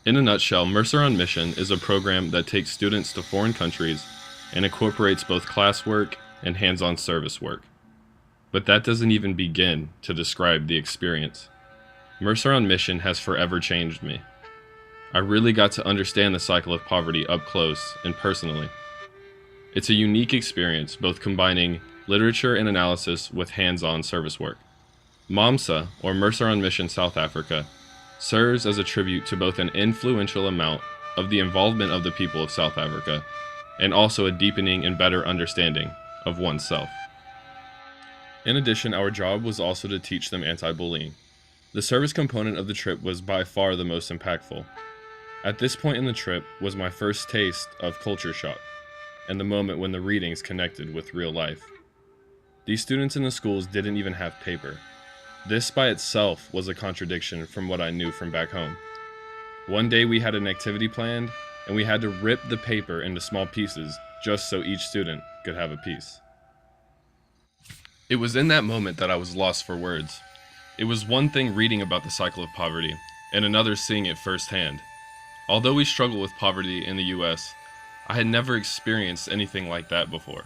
In a nutshell, Mercer on Mission is a program that takes students to foreign countries and incorporates both classwork and hands-on service work. But that doesn't even begin to describe the experience. Mercer on Mission has forever changed me. I really got to understand the cycle of poverty up close and personally. It's a unique experience, both combining literature and analysis with hands-on service work. MOMSA, or Mercer on Mission South Africa, serves as a tribute to both an influential amount of the involvement of the people of South Africa and also a deepening and better understanding of oneself. In addition, our job was also to teach them anti-bullying. The service component of the trip was by far the most impactful. At this point in the trip was my first taste of culture shock, and the moment when the readings connected with real life. These students in the schools didn't even have paper. This by itself was a contradiction from what I knew from back home. One day we had an activity planned, and we had to rip the paper into small pieces just so each student could have a piece. It was in that moment that I was lost for words. It was one thing reading about the cycle of poverty, and another seeing it firsthand. Although we struggle with poverty in the US, I had never experienced anything like that before.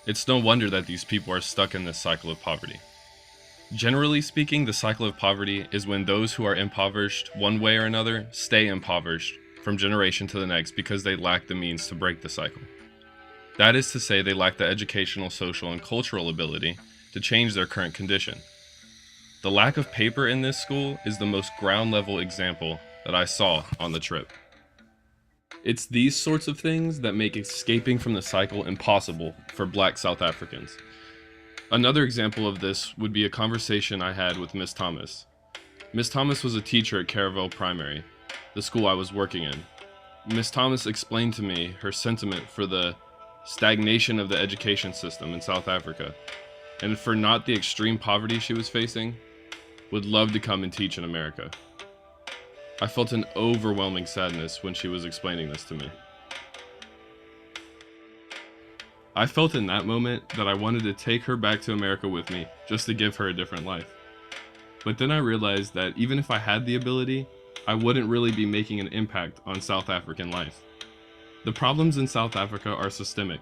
It's no wonder that these people are stuck in this cycle of poverty. Generally speaking, the cycle of poverty is when those who are impoverished one way or another stay impoverished from generation to the next because they lack the means to break the cycle. That is to say, they lack the educational, social, and cultural ability to change their current condition. The lack of paper in this school is the most ground-level example that I saw on the trip. It's these sorts of things that make escaping from the cycle impossible for Black South Africans. Another example of this would be a conversation I had with Miss Thomas. Miss Thomas was a teacher at Caravel Primary, the school I was working in. Miss Thomas explained to me her sentiment for the stagnation of the education system in South Africa, and for not the extreme poverty she was facing, would love to come and teach in America. I felt an overwhelming sadness when she was explaining this to me. I felt in that moment that I wanted to take her back to America with me just to give her a different life. But then I realized that even if I had the ability, I wouldn't really be making an impact on South African life. The problems in South Africa are systemic.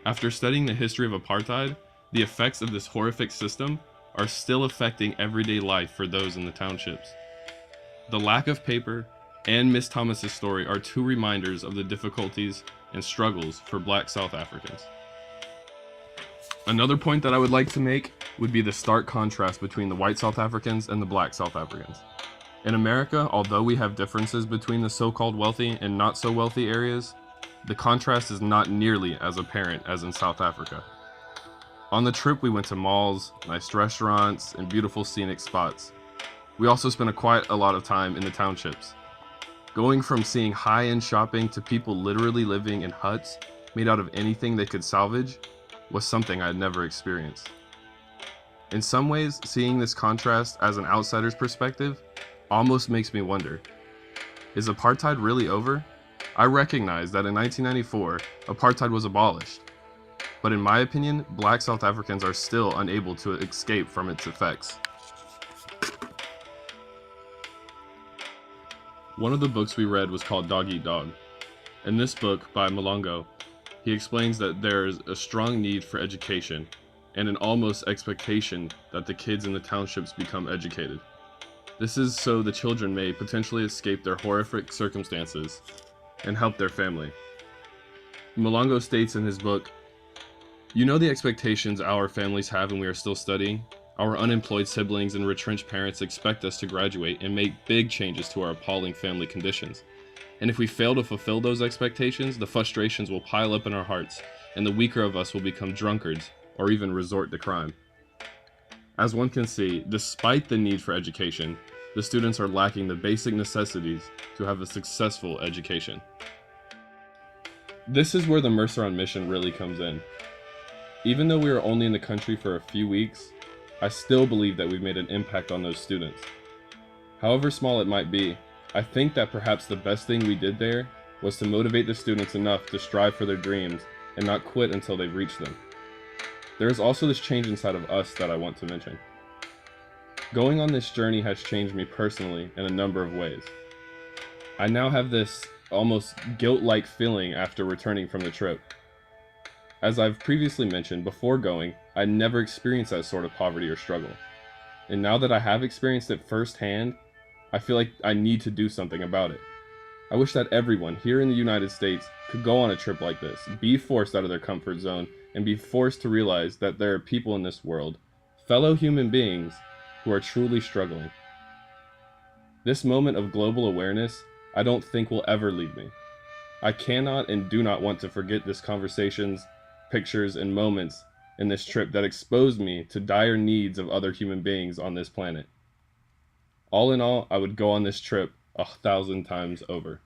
After studying the history of apartheid, the effects of this horrific system are still affecting everyday life for those in the townships. The lack of paper and Miss Thomas's story are two reminders of the difficulties and struggles for Black South Africans. Another point that I would like to make would be the stark contrast between the white South Africans and the Black South Africans. In America, although we have differences between the so-called wealthy and not so wealthy areas, the contrast is not nearly as apparent as in South Africa. On the trip, we went to malls, nice restaurants, and beautiful scenic spots. We also spent quite a lot of time in the townships. Going from seeing high-end shopping to people literally living in huts made out of anything they could salvage was something I had never experienced. In some ways, seeing this contrast as an outsider's perspective almost makes me wonder, is apartheid really over? I recognize that in 1994, apartheid was abolished, but in my opinion, Black South Africans are still unable to escape from its effects. One of the books we read was called Dog Eat Dog. In this book, by Malongo, he explains that there is a strong need for education and an almost expectation that the kids in the townships become educated. This is so the children may potentially escape their horrific circumstances and help their family. Malongo states in his book, "You know the expectations our families have when we are still studying? Our unemployed siblings and retrenched parents expect us to graduate and make big changes to our appalling family conditions. And if we fail to fulfill those expectations, the frustrations will pile up in our hearts, and the weaker of us will become drunkards or even resort to crime." As one can see, despite the need for education, the students are lacking the basic necessities to have a successful education. This is where the Mercer on Mission really comes in. Even though we were only in the country for a few weeks, I still believe that we've made an impact on those students. However small it might be, I think that perhaps the best thing we did there was to motivate the students enough to strive for their dreams and not quit until they've reached them. There is also this change inside of us that I want to mention. Going on this journey has changed me personally in a number of ways. I now have this almost guilt-like feeling after returning from the trip. As I've previously mentioned, before going, I never experienced that sort of poverty or struggle. And now that I have experienced it firsthand, I feel like I need to do something about it. I wish that everyone here in the United States could go on a trip like this, be forced out of their comfort zone, and be forced to realize that there are people in this world, fellow human beings, who are truly struggling. This moment of global awareness, I don't think will ever leave me. I cannot and do not want to forget this conversations, pictures, and moments in this trip that exposed me to dire needs of other human beings on this planet. All in all, I would go on this trip 1,000 times over.